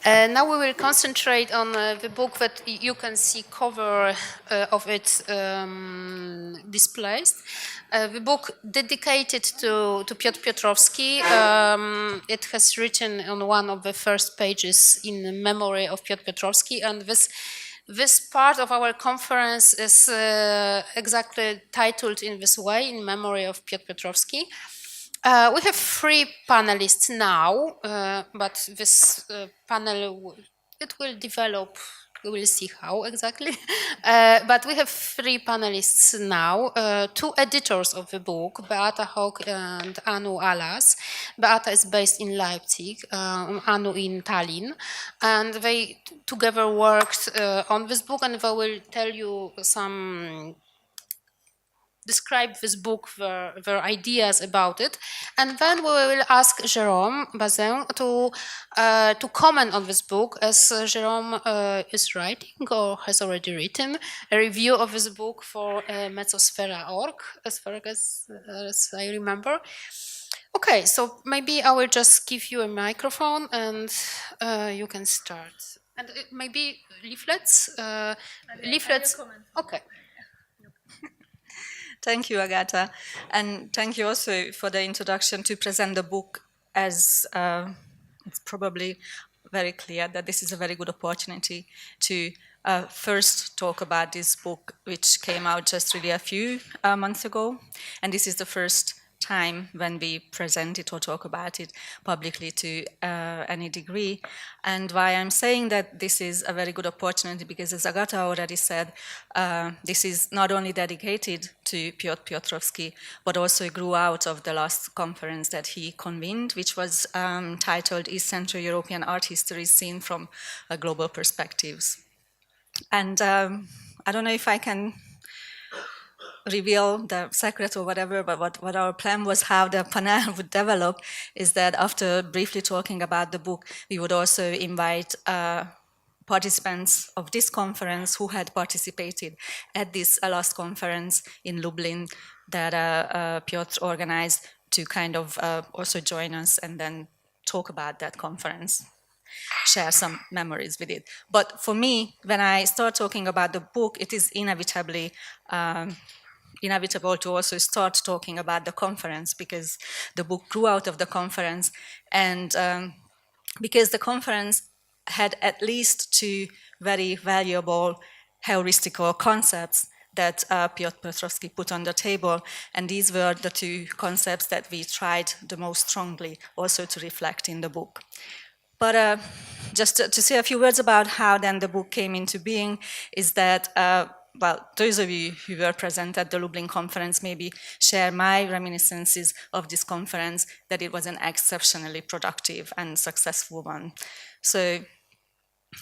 Now we will concentrate on the book that you can see cover of it displaced. The book dedicated to Piotr Piotrowski. It has written on one of the first pages in memory of Piotr Piotrowski, and this part of our conference is exactly titled in this way, in memory of Piotr Piotrowski. We have 3 panelists now, but this panel, it will develop, we will see how exactly. But we have 3 panelists now, 2 editors of the book, Beata Hock and Anu Alas. Beata is based in Leipzig, Anu in Tallinn, and they together worked on this book, and they will tell you describe this book, their ideas about it, and then we will ask Jérôme Bazin to comment on this book, as Jérôme is writing or has already written a review of this book for Mezzosfera.org, as far as I remember. Okay, so maybe I will just give you a microphone and you can start. And maybe leaflets. Leaflets. Okay. Thank you, Agata. And thank you also for the introduction to present the book, as it's probably very clear that this is a very good opportunity to first talk about this book, which came out just really a few months ago. And this is the first time when we present it or talk about it publicly to any degree. And why I'm saying that this is a very good opportunity, because as Agata already said, this is not only dedicated to Piotr Piotrowski, but also grew out of the last conference that he convened, which was titled East Central European Art Histories Seen from Global Perspectives. And I don't know if I can reveal the secret or whatever, but what our plan was, how the panel would develop, is that after briefly talking about the book, we would also invite participants of this conference who had participated at this last conference in Lublin that Piotr organized to kind of also join us and then talk about that conference, share some memories with it. But for me, when I start talking about the book, it is inevitably inevitable to also start talking about the conference, because the book grew out of the conference, and because the conference had at least 2 very valuable heuristical concepts that Piotr Piotrowski put on the table, and these were the 2 concepts that we tried the most strongly also to reflect in the book. But just to say a few words about how then the book came into being, is that well, those of you who were present at the Lublin conference maybe share my reminiscences of this conference, that it was an exceptionally productive and successful one. So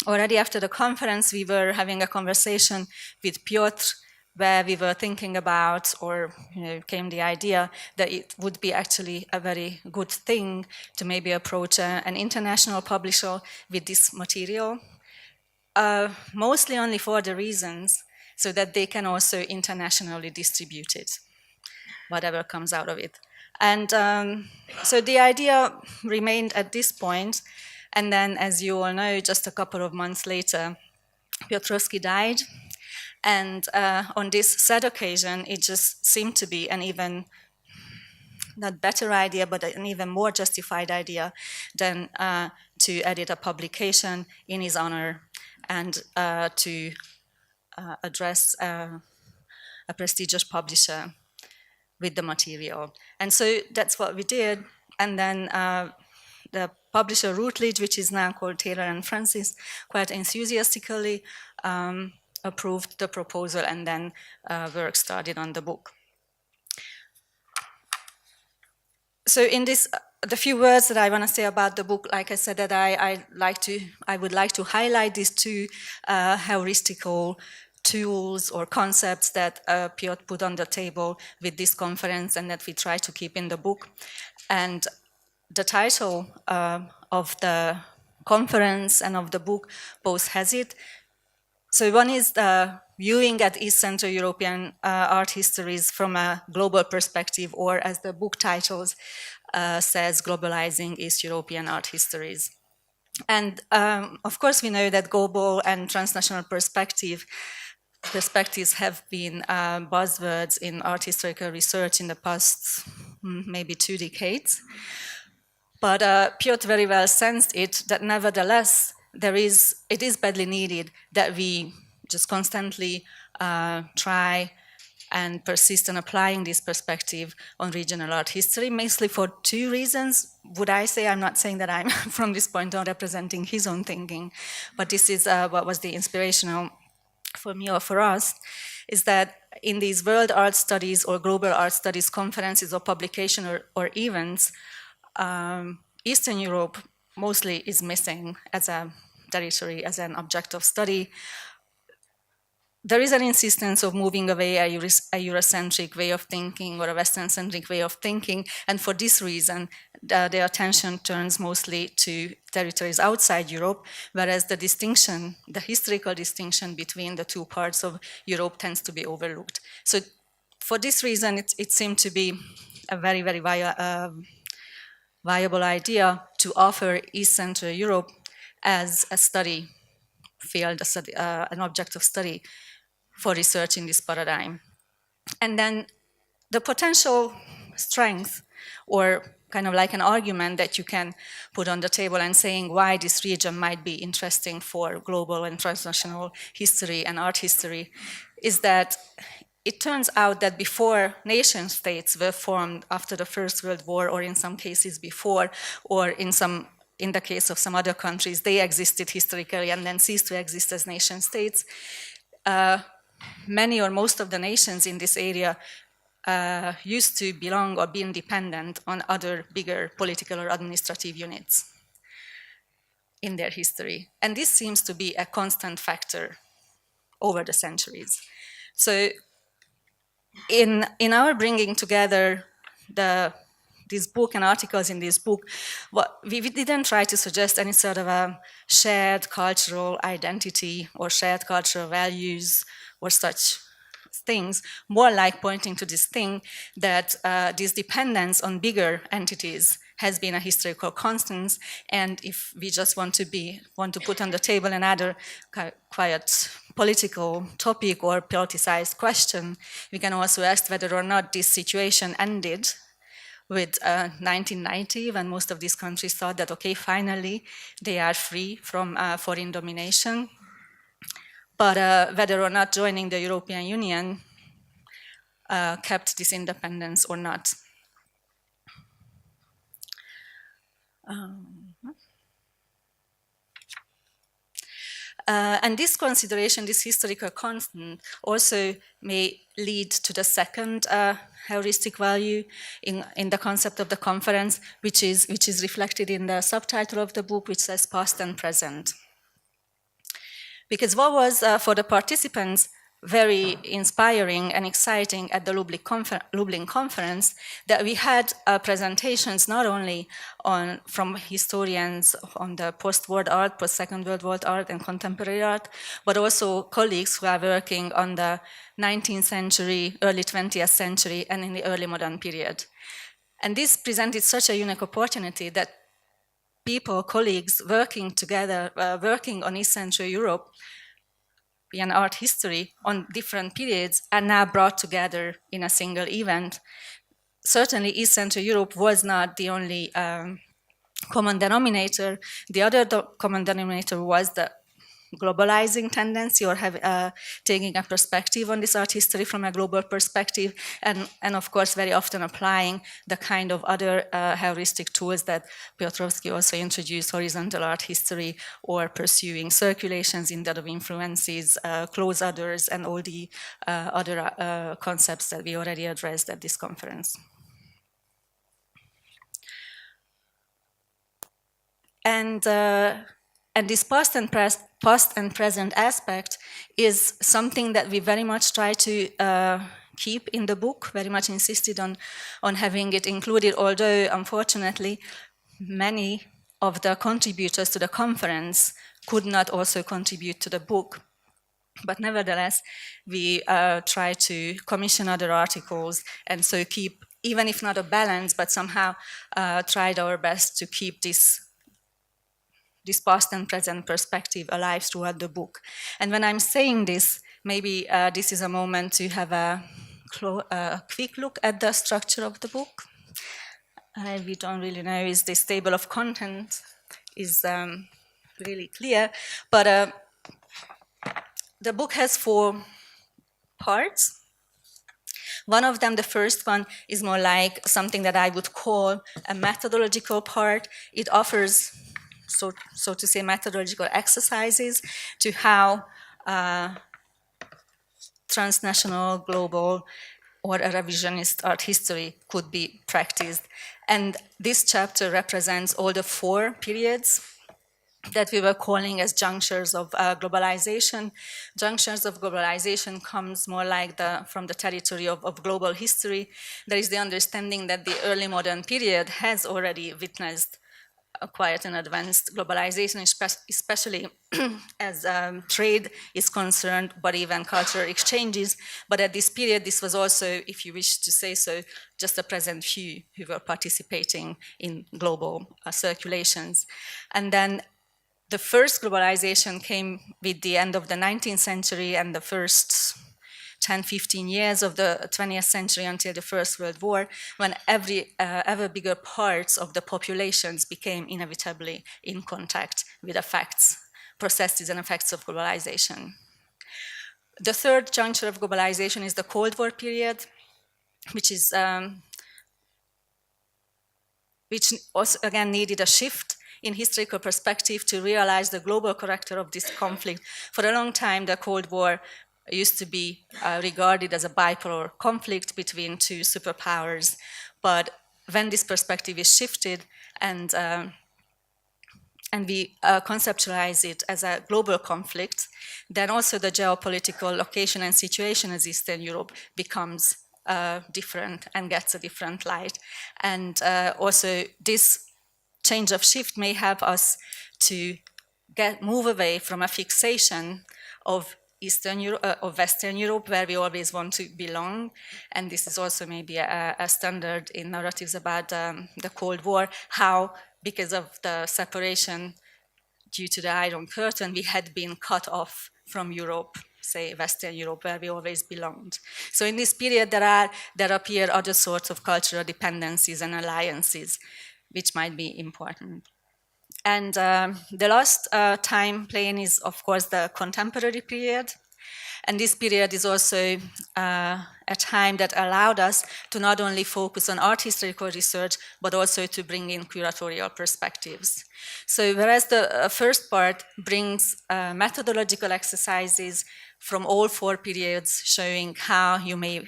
already after the conference, we were having a conversation with Piotr, where we were thinking about, or came the idea that it would be actually a very good thing to maybe approach an international publisher with this material, mostly only for the reasons so that they can also internationally distribute it, whatever comes out of it. And so the idea remained at this point, and then, as you all know, just a couple of months later, Piotrowski died, and on this sad occasion, it just seemed to be an even, not better idea, but an even more justified idea than to edit a publication in his honor and to address a prestigious publisher with the material. And so that's what we did. And then the publisher Routledge, which is now called Taylor and Francis, quite enthusiastically approved the proposal, and then work started on the book. So in this, the few words that I want to say about the book, like I said, that I would like to highlight these 2 heuristical tools or concepts that Piotr put on the table with this conference, and that we try to keep in the book. And the title of the conference and of the book both has it. So one is the viewing at East Central European art histories from a global perspective, or as the book titles says, globalizing East European art histories. And of course, we know that global and transnational perspectives have been buzzwords in art historical research in the past maybe 2 decades. But Piotr very well sensed it that nevertheless it is badly needed that we just constantly try and persist in applying this perspective on regional art history, mostly for 2 reasons. Would I say, I'm not saying that I'm from this point on representing his own thinking, but this is what was the inspirational for me or for us, is that in these world art studies or global art studies conferences or publication or events, Eastern Europe mostly is missing as a territory, as an object of study. There is an insistence of moving away a Eurocentric way of thinking or a Western-centric way of thinking, and for this reason, the attention turns mostly to territories outside Europe, whereas the historical distinction between the 2 parts of Europe tends to be overlooked. So for this reason, it seemed to be a very, very viable idea to offer East Central Europe as a study field, an object of study for research in this paradigm. And then the potential strength, or kind of like an argument that you can put on the table and saying why this region might be interesting for global and transnational history and art history, is that it turns out that before nation states were formed after the First World War, or in some cases before, or in the case of some other countries, they existed historically and then ceased to exist as nation states. Many or most of the nations in this area used to belong or be independent on other bigger political or administrative units in their history. And this seems to be a constant factor over the centuries. So in our bringing together this book and articles in this book, we didn't try to suggest any sort of a shared cultural identity or shared cultural values or such things, more like pointing to this thing that this dependence on bigger entities has been a historical constant, and if we just want to put on the table another quiet political topic or politicized question, we can also ask whether or not this situation ended with 1990, when most of these countries thought that, okay, finally they are free from foreign domination. But whether or not joining the European Union kept this independence or not. And this consideration, this historical constant, also may lead to the second heuristic value in the concept of the conference, which is reflected in the subtitle of the book, which says past and present. Because what was for the participants very inspiring and exciting at the Lublin conference, that we had presentations not only from historians on the post-war art, post-Second World War art and contemporary art, but also colleagues who are working on the 19th century, early 20th century, and in the early modern period. And this presented such a unique opportunity that colleagues working together, working on East Central Europe, and art history on different periods are now brought together in a single event. Certainly, East Central Europe was not the only common denominator. The other common denominator was the globalizing tendency, or taking a perspective on this art history from a global perspective, and of course very often applying the kind of other heuristic tools that Piotrowski also introduced, horizontal art history, or pursuing circulations instead of influences, close others, and all the other concepts that we already addressed at this conference. And this past and present aspect is something that we very much try to keep in the book, very much insisted on having it included, although unfortunately many of the contributors to the conference could not also contribute to the book. But nevertheless, we try to commission other articles, and so keep, even if not a balance, but somehow tried our best to keep this this past and present perspective alive throughout the book. And when I'm saying this, maybe this is a moment to have a quick look at the structure of the book. We don't really know if this table of content is really clear, but the book has 4 parts. One of them, the first one, is more like something that I would call a methodological part. It offers, so to say, methodological exercises to how transnational, global, or a revisionist art history could be practiced. And this chapter represents all the 4 periods that we were calling as junctures of globalization. Junctures of globalization comes more like from the territory of global history. There is the understanding that the early modern period has already witnessed a quite an advanced globalization, especially as trade is concerned, but even cultural exchanges. But at this period, this was also, if you wish to say so, just a present few who were participating in global circulations. And then the first globalization came with the end of the 19th century and the first 10, 15 years of the 20th century until the First World War, when ever bigger parts of the populations became inevitably in contact with effects, processes and effects of globalization. The third juncture of globalization is the Cold War period, which also again needed a shift in historical perspective to realize the global character of this conflict. For a long time, the Cold War used to be regarded as a bipolar conflict between 2 superpowers. But when this perspective is shifted and we conceptualize it as a global conflict, then also the geopolitical location and situation as Eastern Europe becomes different and gets a different light. And also this change of shift may help us to move away from a fixation of Eastern Europe, of Western Europe, where we always want to belong. And this is also maybe a standard in narratives about the Cold War, how, because of the separation due to the Iron Curtain, we had been cut off from Europe, say Western Europe, where we always belonged. So in this period, there appear other sorts of cultural dependencies and alliances, which might be important. And the last time plane is, of course, the contemporary period. And this period is also a time that allowed us to not only focus on art historical research, but also to bring in curatorial perspectives. So whereas the first part brings methodological exercises from all 4 periods showing how you may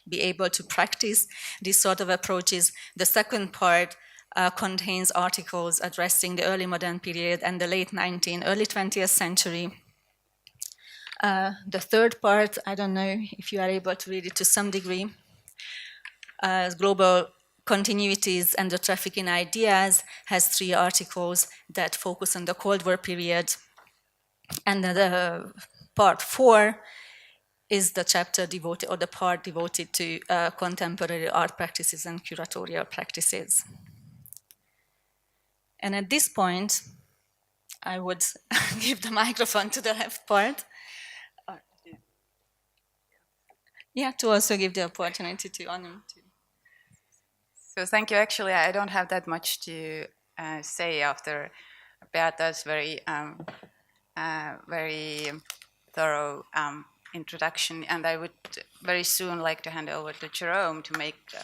be able to practice these sort of approaches, the second part contains articles addressing the early modern period and the late 19th, early 20th century. The third part, I don't know if you are able to read it to some degree, global continuities and the traffic in ideas, has 3 articles that focus on the Cold War period. And the part 4 is the chapter devoted, or the part devoted to contemporary art practices and curatorial practices. And at this point, I would give the microphone to the left part. Yeah, to also give the opportunity to Anu. So thank you. Actually, I don't have that much to say after Beata's very thorough introduction, and I would very soon like to hand over to Jerome to make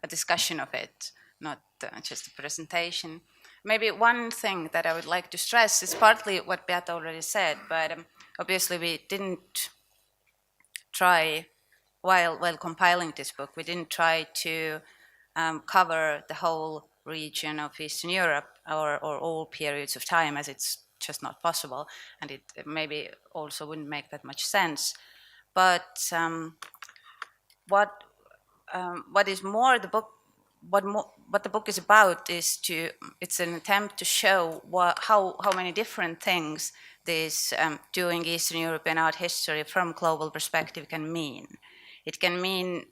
a discussion of it, not just a presentation. Maybe one thing that I would like to stress is partly what Beata already said, but obviously we didn't try, while compiling this book, we didn't try to cover the whole region of Eastern Europe or all periods of time, as it's just not possible, and it maybe also wouldn't make that much sense. But what is more, what the book is about is it's an attempt to show how many different things this doing Eastern European art history from global perspective can mean. It can mean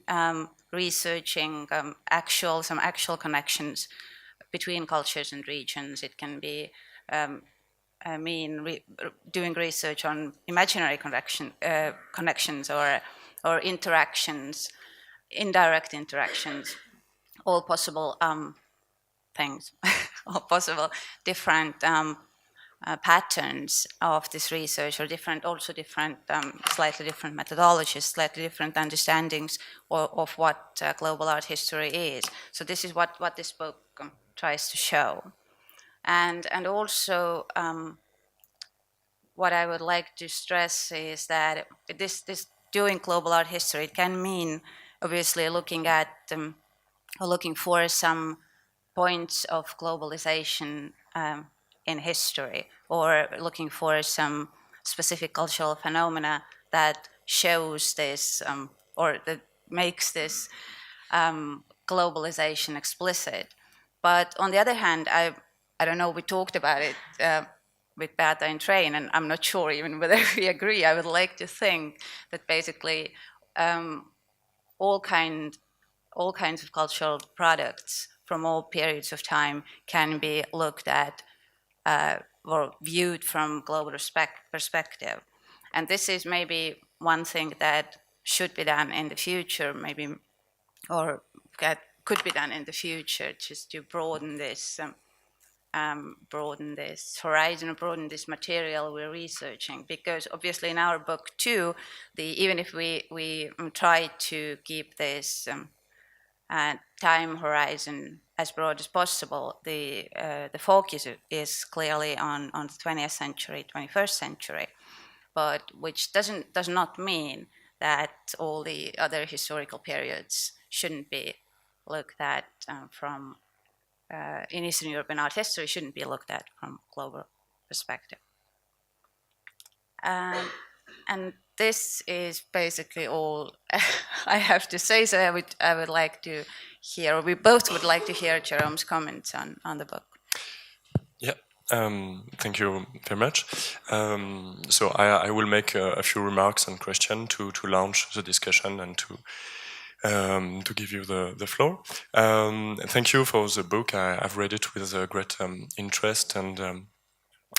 researching some actual connections between cultures and regions. It can be doing research on imaginary connections or interactions, indirect interactions, all possible things, all possible different patterns of this research, or slightly different methodologies, slightly different understandings of what global art history is. So this is what this book tries to show. And also what I would like to stress is that this doing global art history, it can mean obviously looking at or looking for some points of globalization in history, or looking for some specific cultural phenomena that shows this or that makes this globalization explicit. But on the other hand, I don't know, we talked about it with Beata and Train, and I'm not sure even whether we agree. I would like to think that basically all kinds of cultural products from all periods of time can be looked at or viewed from global perspective. And this is maybe one thing that should be done in the future, maybe, or that could be done in the future, just to broaden this horizon, broaden this material we're researching. Because obviously in our book too, even if we try to keep this time horizon as broad as possible, the focus is clearly on the 20th century, 21st century, but which does not mean that all the other historical periods shouldn't be looked at from in Eastern European art history shouldn't be looked at from global perspective. And this is basically all I have to say. So I would like to hear, or we both would like to hear Jerome's comments on the book. Yeah. Thank you very much. So I will make a few remarks and questions to launch the discussion and to give you the floor. Thank you for the book. I've read it with great interest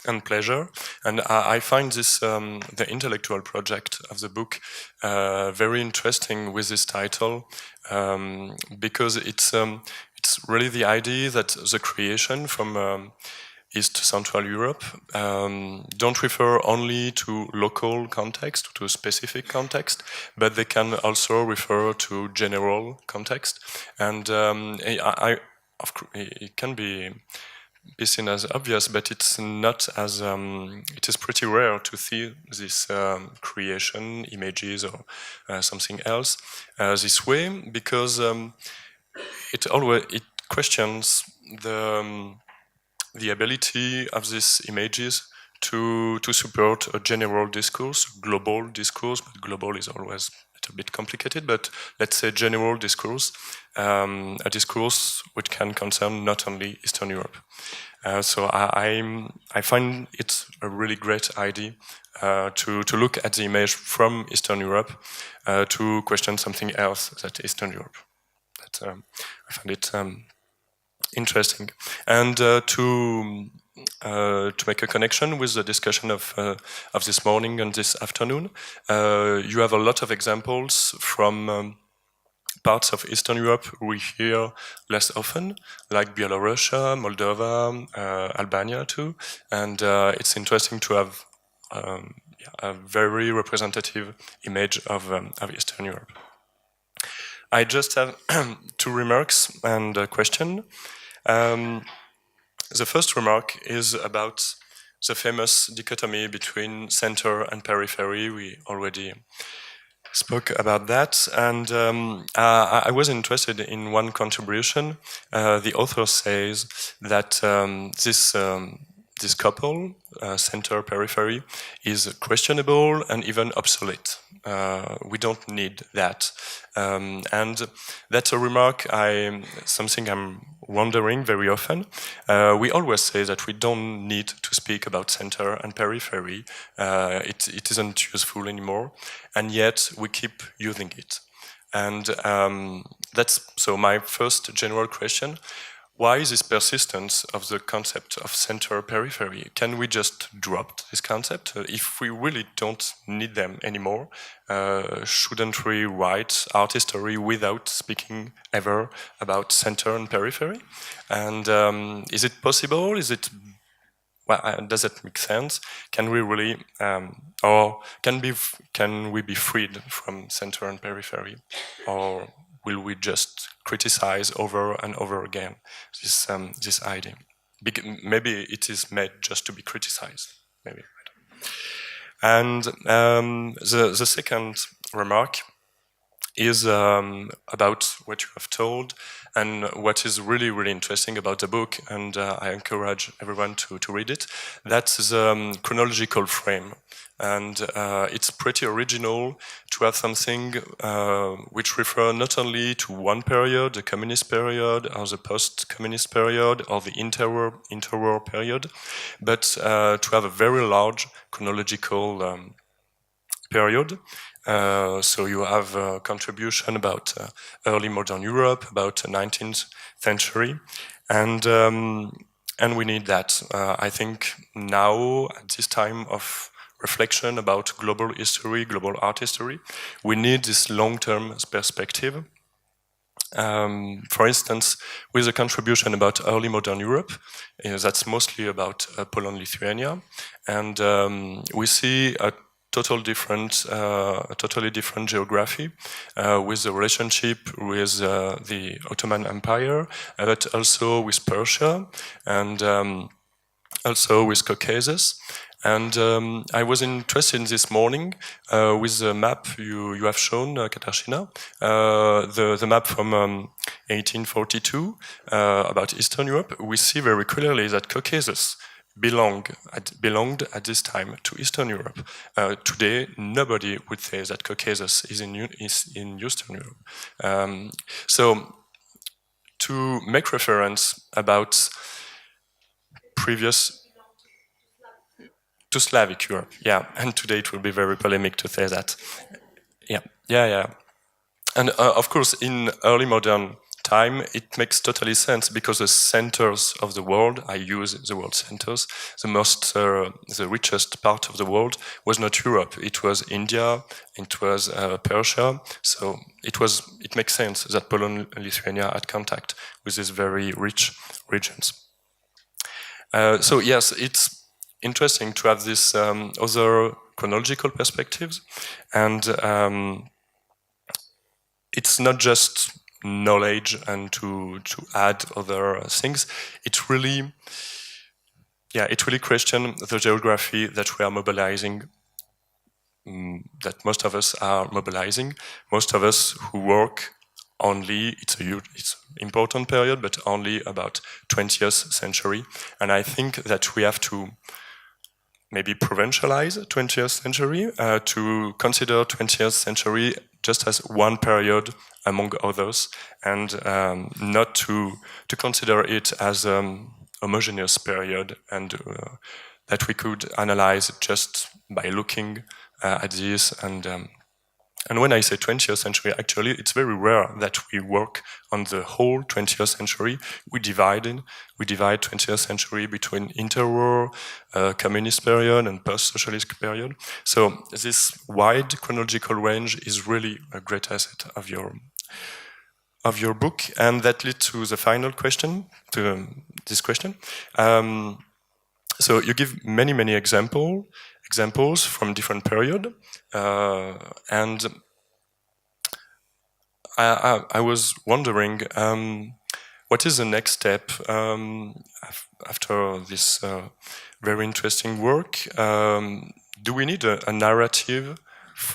and pleasure, and I find this the intellectual project of the book very interesting with this title, because it's really the idea that the creation from East Central Europe don't refer only to local context, to a specific context, but they can also refer to general context. And it can be seen as obvious, but it's not as it is pretty rare to see this creation, images or something else this way, because it questions the ability of these images to support a general discourse, global discourse, but global is always a bit complicated, but let's say general discourse, a discourse which can concern not only Eastern Europe. So I find it a really great idea to look at the image from Eastern Europe to question something else that Eastern Europe. That I find it interesting, and to make a connection with the discussion of this morning and this afternoon, you have a lot of examples from parts of Eastern Europe we hear less often, like Belarus, Moldova, Albania too, and it's interesting to have a very representative image of Eastern Europe. I just have two remarks and a question. The first remark is about the famous dichotomy between center and periphery. We already spoke about that, and I was interested in one contribution. The author says that this couple, center periphery, is questionable and even obsolete. We don't need that, and that's a remark. Something I'm wondering very often. We always say that we don't need to speak about center and periphery. It isn't useful anymore, and yet we keep using it. And that's so my first general question. why this persistence of the concept of center-periphery? Can we just drop this concept? If we really don't need them anymore, shouldn't we write art history without speaking ever about center and periphery? And is it possible? Is it does it make sense? Can we really, or can we be freed from center and periphery, or will we just criticize over and over again this idea? Maybe it is made just to be criticized. Maybe. And the second remark is about what you have told and what is really, really interesting about the book, and I encourage everyone to read it. That's the chronological frame. And it's pretty original to have something which refer not only to one period, the communist period, or the post-communist period, or the interwar period, but to have a very large chronological period. So you have a contribution about early modern Europe, about the 19th century, and we need that. I think now, at this time of reflection about global history, global art history, we need this long-term perspective. For instance, with a contribution about early modern Europe, that's mostly about Poland-Lithuania, and we see a totally different geography with the relationship with the Ottoman Empire, but also with Persia and also with Caucasus. And I was interested this morning with the map you have shown, Katarzyna, the map from 1842 about Eastern Europe. We see very clearly that Caucasus belonged at this time to Eastern Europe. Today, nobody would say that Caucasus is in Eastern Europe. So, to make reference about previous to Slavic Europe, yeah, and today it will be very polemic to say that. Yeah. And of course, in early modern time, it makes totally sense because the centers of the world, I use the word centers, the richest part of the world was not Europe. It was India, it was Persia. So it makes sense that Poland and Lithuania had contact with these very rich regions. So yes, it's interesting to have this other chronological perspectives, and it's not just knowledge and to add other things. It really questions the geography that we are mobilizing, that most of us are mobilizing. Most of us who work only, it's important period, but only about 20th century. And I think that we have to maybe provincialize 20th century, to consider 20th century just as one period among others, and not to consider it as a homogeneous period, and that we could analyze just by looking at this. And when I say 20th century, actually, it's very rare that we work on the whole 20th century. We divide 20th century between interwar, communist period, and post-socialist period. So this wide chronological range is really a great asset of your book, and that leads to the final question, to this question. So you give many examples from different period, and I was wondering what is the next step after this very interesting work? Do we need a narrative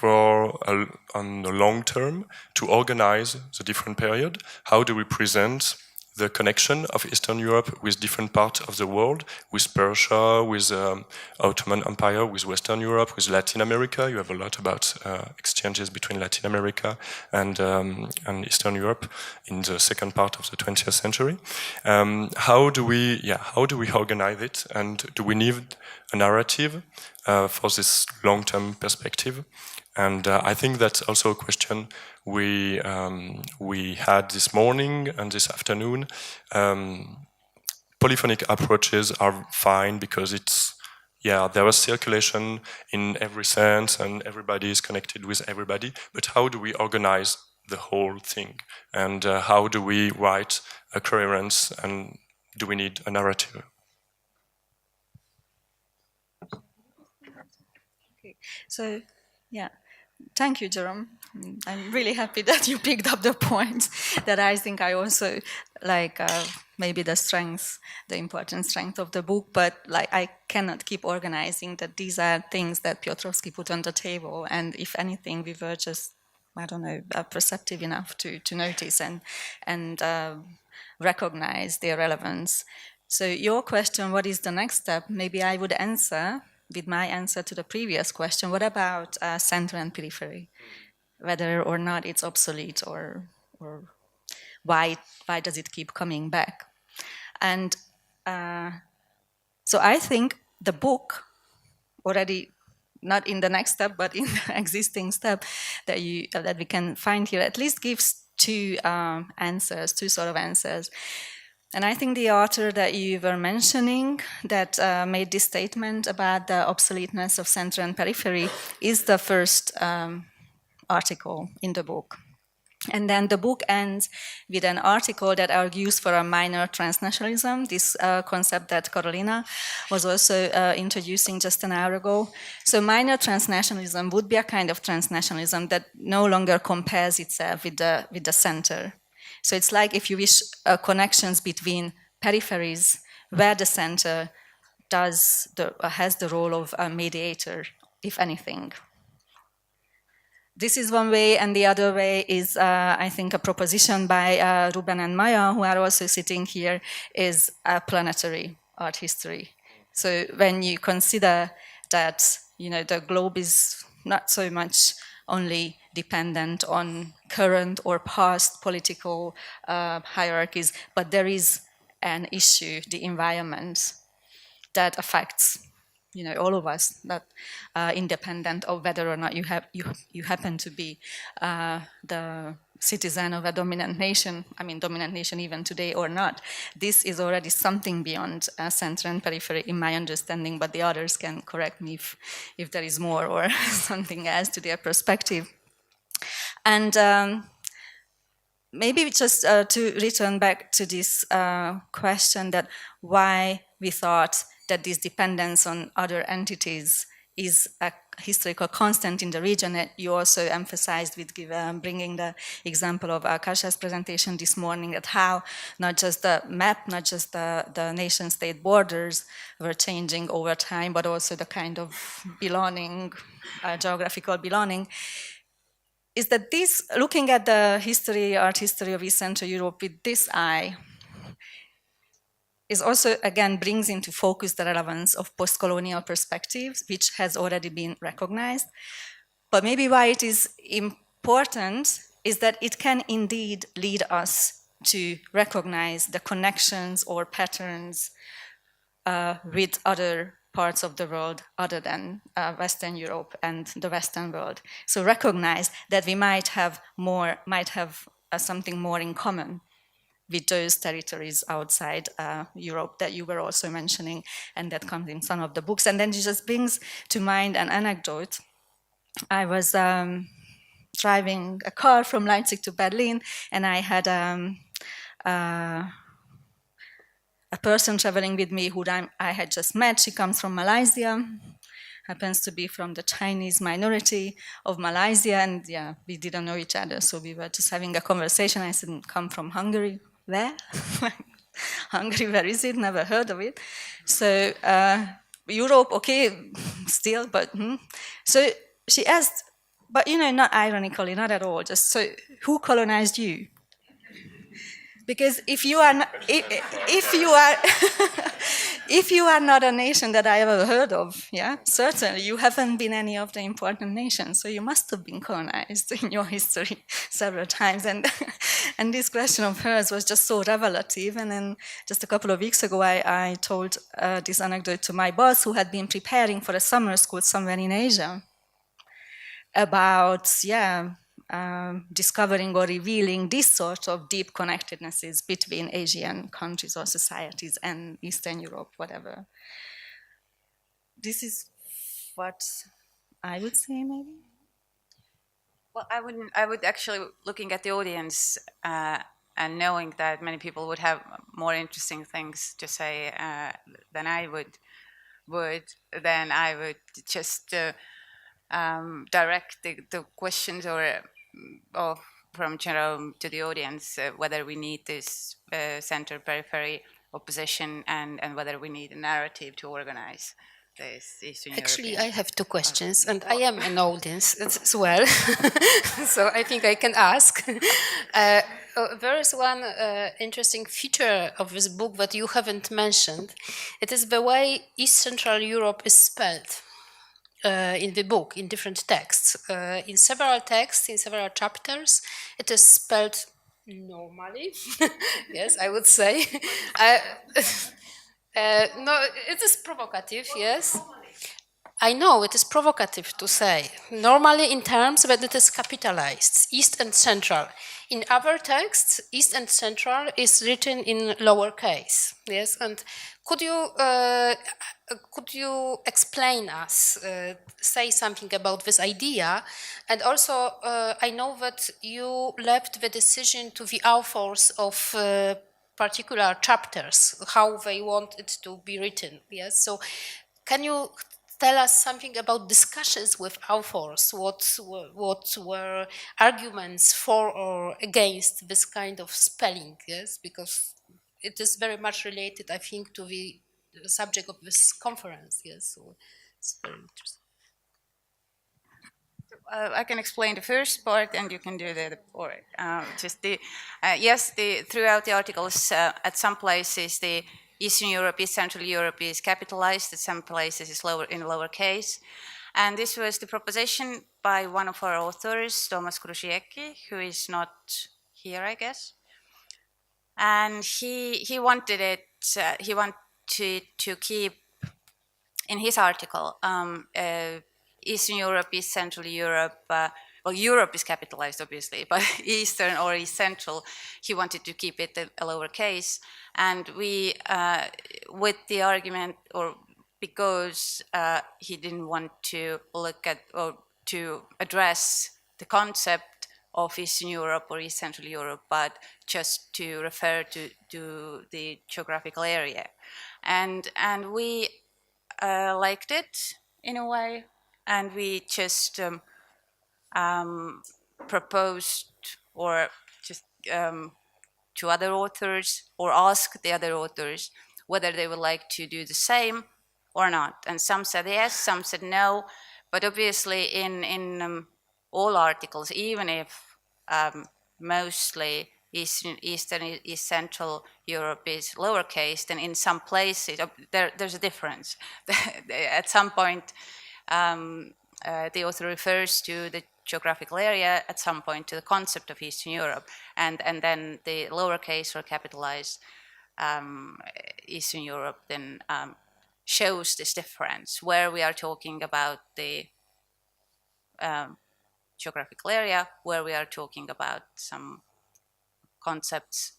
on the long term to organize the different period? How do we present the connection of Eastern Europe with different parts of the world, with Persia, with Ottoman Empire, with Western Europe, with Latin America? You have a lot about exchanges between Latin America and Eastern Europe in the second part of the 20th century. How do we organize it? And do we need a narrative for this long-term perspective. And I think that's also a question we had this morning and this afternoon. Polyphonic approaches are fine because there is circulation in every sense and everybody is connected with everybody. But how do we organize the whole thing? And how do we write a coherence, and do we need a narrative? Okay. So, yeah. Thank you, Jerome. I'm really happy that you picked up the points that I think I also like. Maybe the important strength of the book, but like I cannot keep organizing that these are things that Piotrowski put on the table, and if anything, we were just, I don't know, perceptive enough to notice and recognize their relevance. So your question, what is the next step? Maybe I would answer with my answer to the previous question. What about center and periphery? Whether or not it's obsolete, or why does it keep coming back? And so I think the book already, not in the next step, but in the existing step that we can find here, at least gives two sort of answers. And I think the author that you were mentioning that made this statement about the obsoleteness of center and periphery is the first article in the book. And then the book ends with an article that argues for a minor transnationalism, this concept that Carolina was also introducing just an hour ago. So minor transnationalism would be a kind of transnationalism that no longer compares itself with the center. So it's like, if you wish, connections between peripheries where the center has the role of a mediator, if anything. This is one way, and the other way is, I think, a proposition by Ruben and Maya, who are also sitting here, is a planetary art history. So when you consider that, the globe is not so much only dependent on current or past political hierarchies, but there is an issue, the environment, that affects all of us, that independent of whether or not you happen to be the citizen of a dominant nation, dominant nation even today or not. This is already something beyond center and periphery in my understanding, but the others can correct me if there is more or something else to their perspective. And maybe just to return back to this question that why we thought that this dependence on other entities is a historical constant in the region. That you also emphasized with bringing the example of Akasha's presentation this morning, that how not just the map, not just the nation-state borders were changing over time, but also the kind of belonging, geographical belonging, is that this, looking at the art history of East Central Europe with this eye, is also, again, brings into focus the relevance of post-colonial perspectives, which has already been recognized. But maybe why it is important is that it can indeed lead us to recognize the connections or patterns with other parts of the world other than Western Europe and the Western world. So recognize that we might have something more in common with those territories outside Europe that you were also mentioning, and that comes in some of the books. And then it just brings to mind an anecdote. I was driving a car from Leipzig to Berlin, and I had a person traveling with me who I had just met. She comes from Malaysia, happens to be from the Chinese minority of Malaysia, and yeah, we didn't know each other, so we were just having a conversation. I said, come from Hungary. Where? Hungary, where is it? Never heard of it. So Europe, okay, still, but So she asked, but not ironically, not at all, just so, who colonized you? Because if you are not a nation that I ever heard of, yeah, certainly you haven't been any of the important nations, so you must have been colonized in your history several times. And And this question of hers was just so revelative. And then just a couple of weeks ago, I told this anecdote to my boss, who had been preparing for a summer school somewhere in Asia, about, discovering or revealing this sort of deep connectednesses between Asian countries or societies and Eastern Europe, whatever. This is what I would say, maybe. Well, I would actually, looking at the audience and knowing that many people would have more interesting things to say than I would, then I would just direct the questions or from Jerome to the audience, whether we need this center periphery opposition and whether we need a narrative to organize this Eastern Actually, European. I have two questions, and I am an audience as well, so I think I can ask. There is one interesting feature of this book that you haven't mentioned. It is the way East Central Europe is spelled in the book, in different texts. In several texts, in several chapters, it is spelled normally, yes, I would say. No, it is provocative, yes. I know it is provocative to say, normally in terms that it is capitalized, East and Central. In other texts, East and Central is written in lowercase, yes? And could you explain us, say something about this idea? And also, I know that you left the decision to the authors of particular chapters, how they want it to be written, yes? So can you tell us something about discussions with authors? What were arguments for or against this kind of spelling? Yes, because it is very much related, I think, to the subject of this conference. Yes, so it's very interesting. I can explain the first part, and you can do the part. Just the yes, throughout the articles, at some places the Eastern Europe, East Central Europe is capitalized. At some places is in lowercase, and this was the proposition by one of our authors, Thomas Krusiecki, who is not here, I guess. And he wanted it. He wanted to keep in his article. Eastern Europe, East Central Europe. Well, Europe is capitalized, obviously, but Eastern or East Central, he wanted to keep it a lowercase. And we, with the argument, or because he didn't want to look at or to address the concept of Eastern Europe or East Central Europe, but just to refer to the geographical area. And we liked it in a way, and we just proposed or just to other authors or asked the other authors whether they would like to do the same or not. And some said yes, some said no, but obviously in all articles, even if mostly East Central Europe is lowercase, then in some places there's a difference. At some point, the author refers to the geographical area, at some point to the concept of Eastern Europe, and then the lowercase or capitalized Eastern Europe then shows this difference, where we are talking about the geographical area, where we are talking about some concepts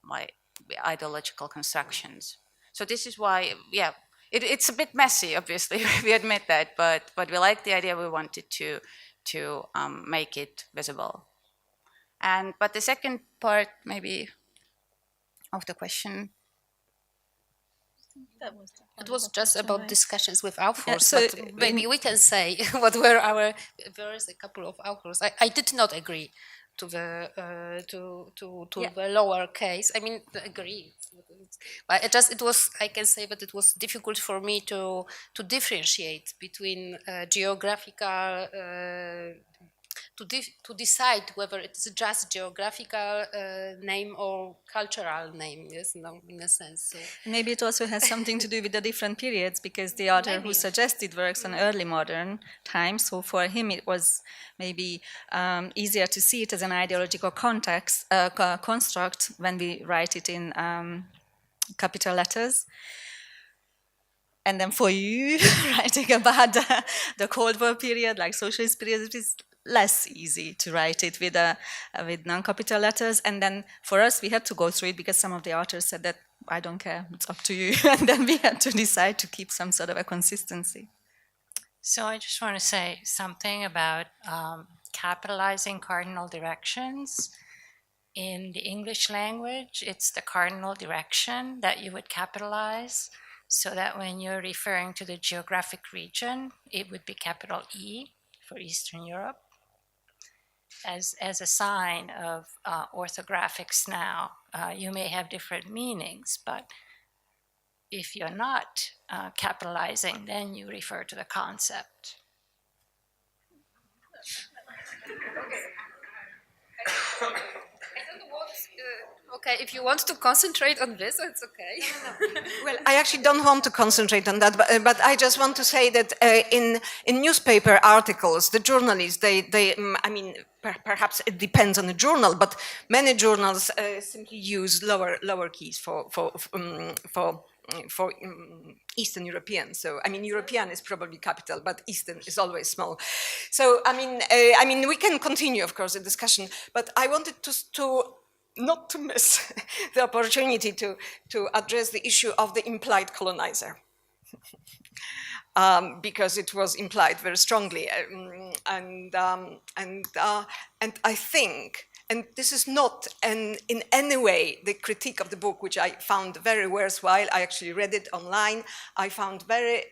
like ideological constructions. So this is why, yeah, it's a bit messy, obviously, we admit that, but we like the idea. We wanted to make it visible. But the second part, maybe, of the question. It was just about discussions with authors, so but maybe we can say what were there is a couple of authors. I did not agree to the the lower case. I mean, agree. But it was. I can say that it was difficult for me to differentiate between geographical to decide whether it's just geographical name or cultural name. Yes, no, in a sense. So Maybe it also has something to do with the different periods, because the author who Maybe. suggested works on early modern times, so for him it was maybe easier to see it as an ideological context, construct when we write it in capital letters. And then for you, writing about the Cold War period, like socialist period, it is less easy to write it with non-capital letters. And then for us, we had to go through it because some of the authors said that, I don't care, it's up to you. And then we had to decide to keep some sort of a consistency. So I just want to say something about capitalizing cardinal directions. In the English language, it's the cardinal direction that you would capitalize, so that when you're referring to the geographic region, it would be capital E for Eastern Europe, as a sign of orthographics now. You may have different meanings, but if you're not capitalizing, then you refer to the concept. Okay, if you want to concentrate on this, it's okay. Well, I actually don't want to concentrate on that, but I just want to say that in newspaper articles, the journalists, I mean, perhaps it depends on the journal, but many journals simply use lower keys for Eastern European. So, I mean, European is probably capital, but Eastern is always small. So, I mean, we can continue, of course, the discussion, but I wanted to not to miss the opportunity to address the issue of the implied colonizer. Because it was implied very strongly. And I think, and this is not in any way the critique of the book, which I found very worthwhile. I actually read it online. I found very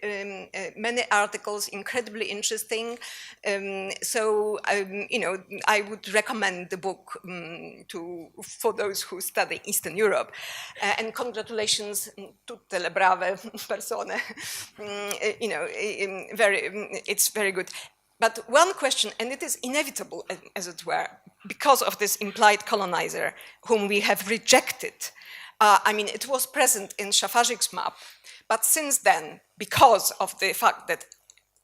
many articles incredibly interesting. So, you know, I would recommend the book for those who study Eastern Europe. And congratulations, tutte le brave persone. You know, it's very good. But one question, and it is inevitable, as it were, because of this implied colonizer, whom we have rejected. I mean, it was present in Szafazik's map, but since then, because of the fact that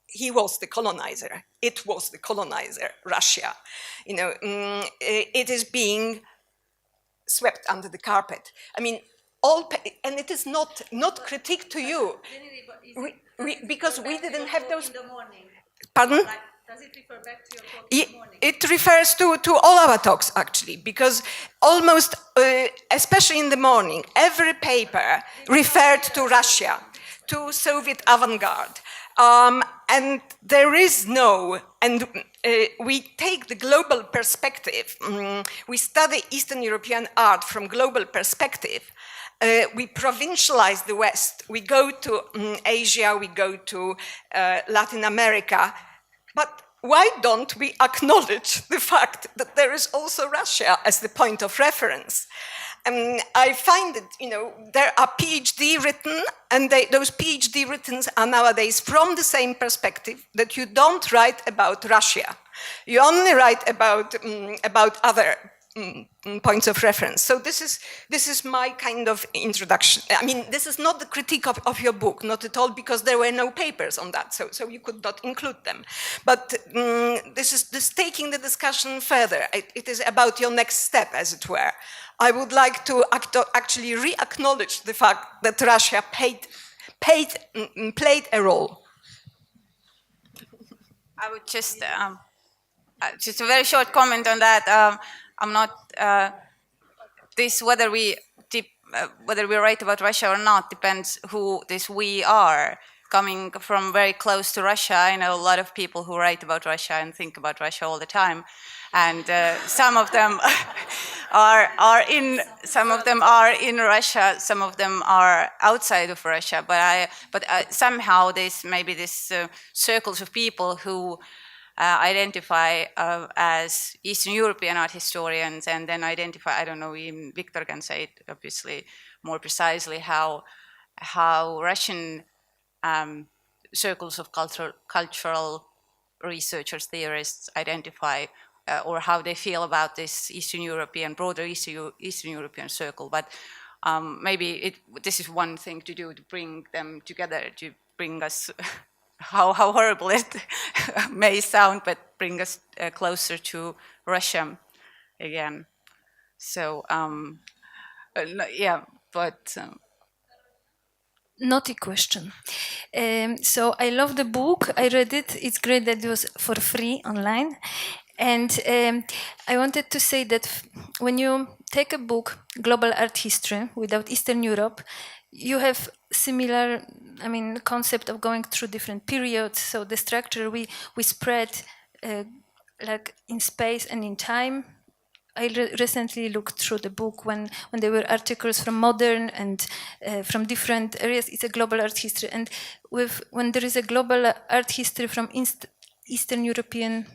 he was the colonizer, it was the colonizer, Russia, you know, it is being swept under the carpet. I mean, and it is not critique to you, because we didn't have those. Pardon? Does it refer back to your talk in the morning? It refers to all our talks, actually, because almost, especially in the morning, every paper referred to Russia, to Soviet avant-garde. And there is no, and we take the global perspective. We study Eastern European art from global perspective. We provincialize the West. We go to Asia, we go to Latin America. But why don't we acknowledge the fact that there is also Russia as the point of reference? I find that, you know, there are PhD written, and those PhD written are nowadays from the same perspective, that you don't write about Russia. You only write about other points of reference. So this is my kind of introduction. I mean, this is not the critique of your book, not at all, because there were no papers on that, so you could not include them. But this is taking the discussion further. It is about your next step, as it were. I would like to actually re-acknowledge the fact that Russia played a role. I would just a very short comment on that. I'm not whether we write about Russia or not depends who this we are. Coming from very close to Russia, I know a lot of people who write about Russia and think about Russia all the time, and some of them are in Russia, some of them are outside of Russia. But somehow this circles of people who identify as Eastern European art historians, and then identify, I don't know, even Victor can say it obviously more precisely, how Russian circles of cultural researchers, theorists identify or how they feel about this Eastern European, broader Eastern European circle. But maybe this is one thing to do, to bring them together, to bring us, how horrible it may sound, but bring us closer to Russia again. So, yeah, but... Naughty question. So I love the book. I read it. It's great that it was for free online. And I wanted to say that when you take a book, Global Art History, without Eastern Europe, you have similar, concept of going through different periods. So the structure we spread like in space and in time. I recently looked through the book when there were articles from modern and from different areas. It's a global art history, and when there is a global art history from Eastern European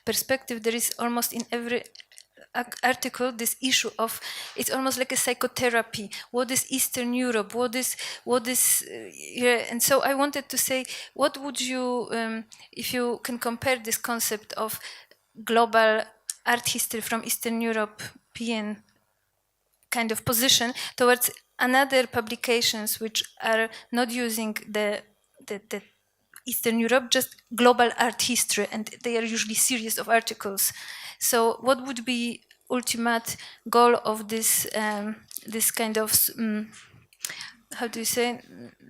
perspective, there is almost in every article this issue of, it's almost like a psychotherapy. What is Eastern Europe? What is and so I wanted to say, what would you, if you can compare this concept of global art history from Eastern European kind of position towards another publications which are not using the Eastern Europe, just global art history, and they are usually series of articles. So what would be ultimate goal of this this kind of how do you say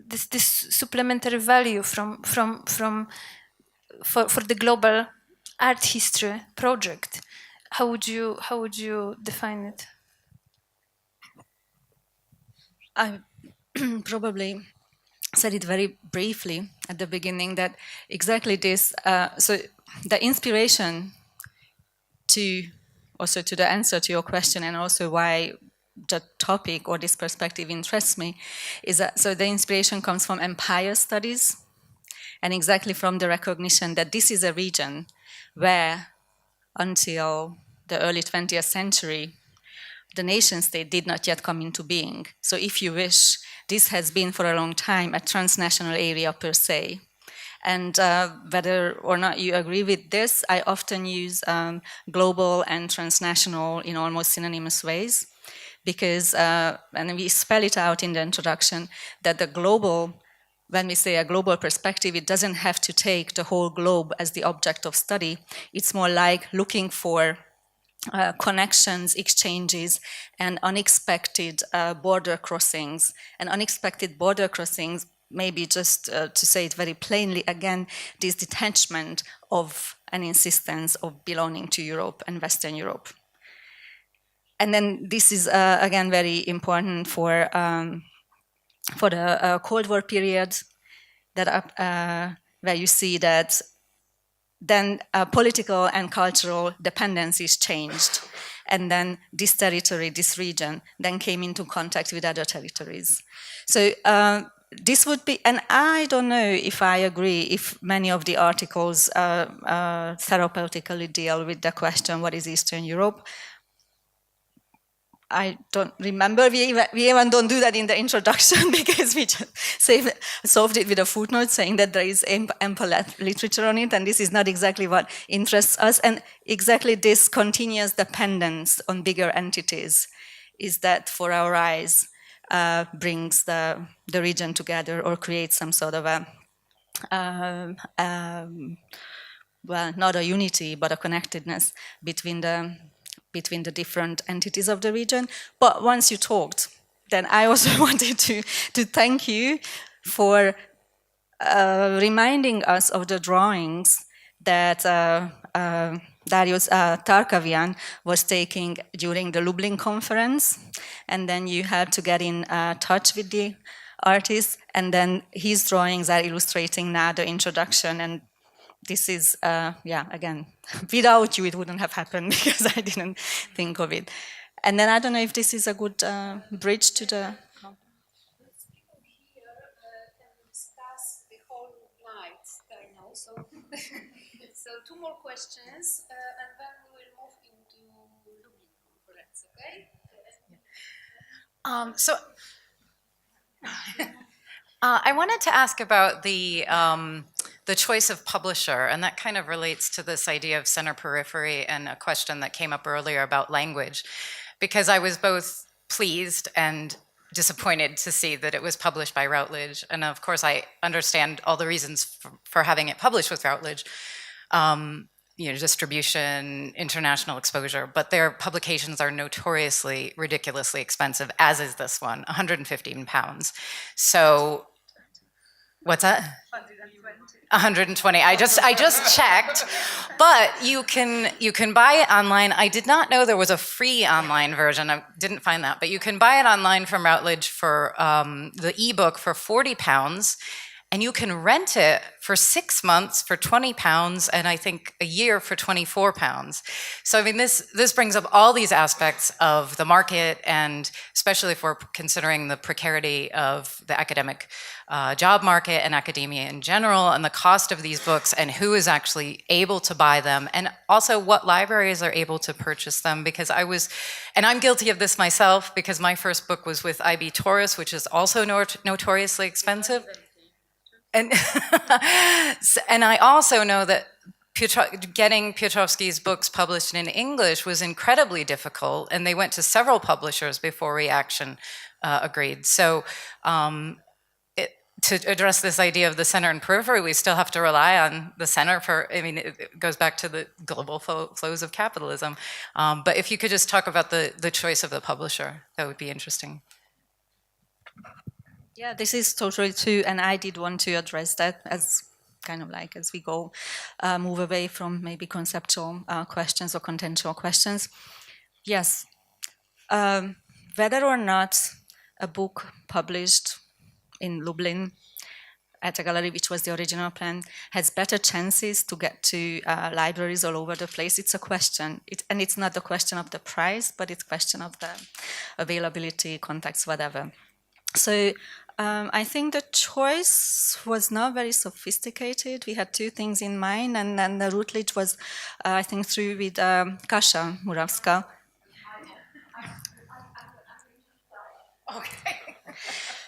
this supplementary value for the global art history project? How would you define it? I probably said it very briefly at the beginning, that exactly this, so the inspiration to the answer to your question, and also why the topic or this perspective interests me, is that, so the inspiration comes from empire studies, and exactly from the recognition that this is a region where until the early 20th century, the nation state did not yet come into being. So if you wish, this has been for a long time a transnational area per se. And whether or not you agree with this, I often use global and transnational in almost synonymous ways, because, and we spell it out in the introduction, that the global, when we say a global perspective, it doesn't have to take the whole globe as the object of study. It's more like looking for connections, exchanges, and unexpected border crossings. And unexpected border crossings, maybe just to say it very plainly, again, this detachment of an insistence of belonging to Europe and Western Europe. And then this is, again, very important for the Cold War period, that where you see that then political and cultural dependencies changed. And then this territory, this region, then came into contact with other territories. So this would be, and I don't know if I agree if many of the articles therapeutically deal with the question, what is Eastern Europe? I don't remember. We even don't do that in the introduction, because we just solved it with a footnote saying that there is ample literature on it, and this is not exactly what interests us. And exactly this continuous dependence on bigger entities is that, for our eyes, brings the region together, or creates some sort of a, well, not a unity, but a connectedness between the different entities of the region. But once you talked, then I also wanted to thank you for reminding us of the drawings that Darius Tarkavian was taking during the Lublin conference. And then you had to get in touch with the artist, and then his drawings are illustrating now the introduction. And this is, yeah, again, without you, it wouldn't have happened, because I didn't think of it. And then I don't know if this is a good bridge to the... Discuss the whole night, so 2 more questions, and then we will move into Lublin conference, okay? So I wanted to ask about the the choice of publisher, and that kind of relates to this idea of center periphery and a question that came up earlier about language, because I was both pleased and disappointed to see that it was published by Routledge. And of course, I understand all the reasons for having it published with Routledge. Distribution, international exposure, but their publications are notoriously, ridiculously expensive, as is this one, £115. So, what's that? 120. I just checked, but you can buy it online. I did not know there was a free online version. I didn't find that, but you can buy it online from Routledge for the ebook for £40. And you can rent it for 6 months for £20, and I think a year for £24. So I mean, this brings up all these aspects of the market, and especially if we're considering the precarity of the academic job market and academia in general, and the cost of these books, and who is actually able to buy them, and also what libraries are able to purchase them. Because and I'm guilty of this myself, because my first book was with IB Tauris, which is also notoriously expensive. And and I also know that getting Piotrowski's books published in English was incredibly difficult, and they went to several publishers before Reaction agreed. So to address this idea of the center and periphery, we still have to rely on the center it goes back to the global flows of capitalism. But if you could just talk about the choice of the publisher, that would be interesting. Yeah, this is totally true, and I did want to address that as kind of like as we go move away from maybe conceptual questions or contextual questions. Yes, whether or not a book published in Lublin at a gallery, which was the original plan, has better chances to get to libraries all over the place, it's a question. And it's not the question of the price, but it's a question of the availability, contacts, whatever. So I think the choice was not very sophisticated. We had two things in mind, and then the Routledge was, I think, through with Kasia Murawska. Okay.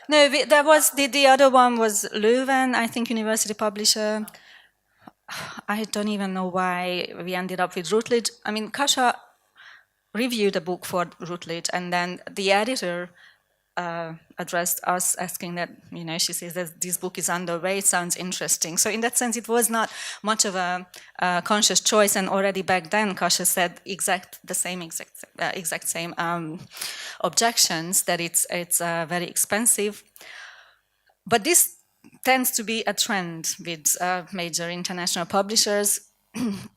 No, there was the other one was Leuven, I think, university publisher. I don't even know why we ended up with Routledge. I mean, Kasia reviewed a book for Routledge, and then the editor addressed us asking that, she says that this book is underway, it sounds interesting. So in that sense, it was not much of a conscious choice, and already back then, Kasia said exact same objections, that it's very expensive. But this tends to be a trend with major international publishers,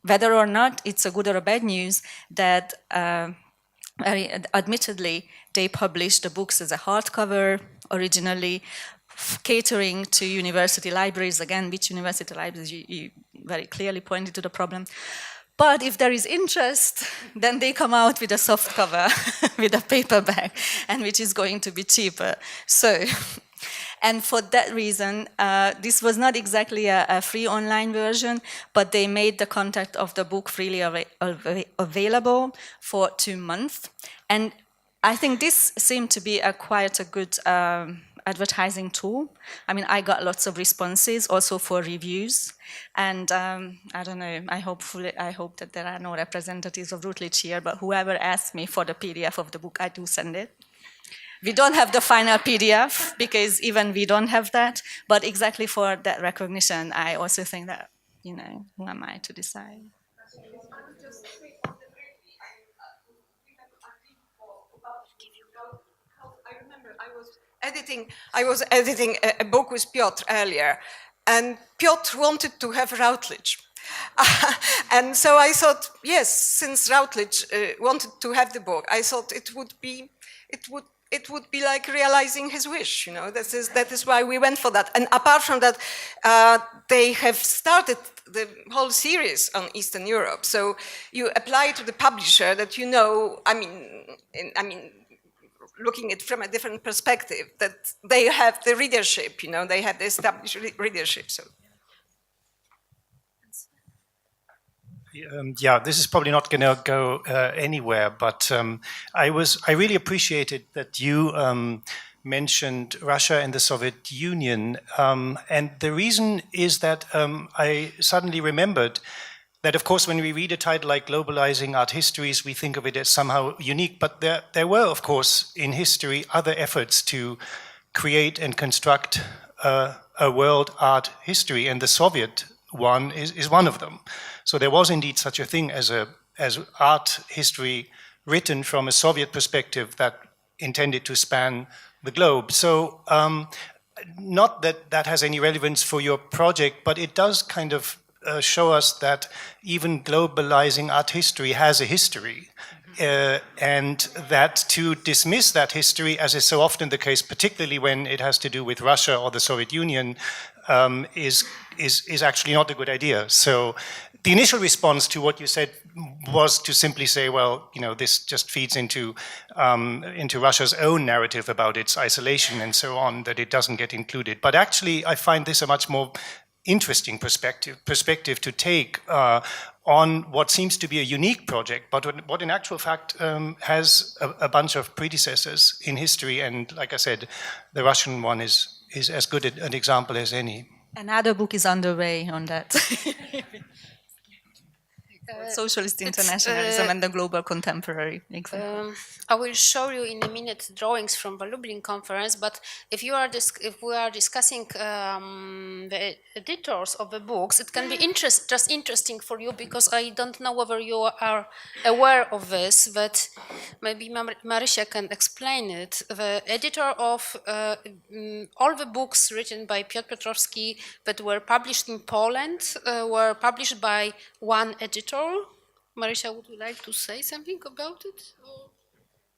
whether or not it's a good or a bad news that admittedly, they published the books as a hardcover originally, catering to university libraries. Again, which university libraries? You very clearly pointed to the problem. But if there is interest, then they come out with a soft cover, with a paperback, and which is going to be cheaper. So, and for that reason, this was not exactly a free online version, but they made the content of the book freely available for 2 months. And I think this seemed to be quite a good advertising tool. I mean, I got lots of responses also for reviews. And I don't know, I hope that there are no representatives of Routledge here, but whoever asks me for the PDF of the book, I do send it. We don't have the final PDF, because even we don't have that, but exactly for that recognition, I also think that, who am I to decide? I was editing a book with Piotr earlier, and Piotr wanted to have Routledge. And so I thought, yes, since Routledge wanted to have the book, I thought it would be like realizing his wish, That is why we went for that. And apart from that, they have started the whole series on Eastern Europe. So you apply to the publisher that looking at it from a different perspective, that they have the readership, they have the established readership. So. Yeah, this is probably not going to go anywhere, but I really appreciated that you mentioned Russia and the Soviet Union. And the reason is that I suddenly remembered that, of course, when we read a title like Globalizing Art Histories, we think of it as somehow unique. But there were, of course, in history, other efforts to create and construct a world art history, and the Soviet one is one of them. So there was indeed such a thing as art history written from a Soviet perspective that intended to span the globe. So not that that has any relevance for your project, but it does kind of show us that even globalizing art history has a history. And that to dismiss that history, as is so often the case, particularly when it has to do with Russia or the Soviet Union, is actually not a good idea. So the initial response to what you said was to simply say, well, you know, this just feeds into Russia's own narrative about its isolation and so on, that it doesn't get included. But actually, I find this a much more interesting perspective to take on what seems to be a unique project, but what in actual fact has a bunch of predecessors in history. And like I said, the Russian one is as good an example as any. Another book is underway on that. Socialist internationalism and the global contemporary. I will show you in a minute drawings from the Lublin conference, but if we are discussing the editors of the books, it can be just interesting for you, because I don't know whether you are aware of this, but maybe Marysia can explain it. The editor of all the books written by Piotr Piotrowski that were published in Poland were published by one editor. Marysia, would you like to say something about it?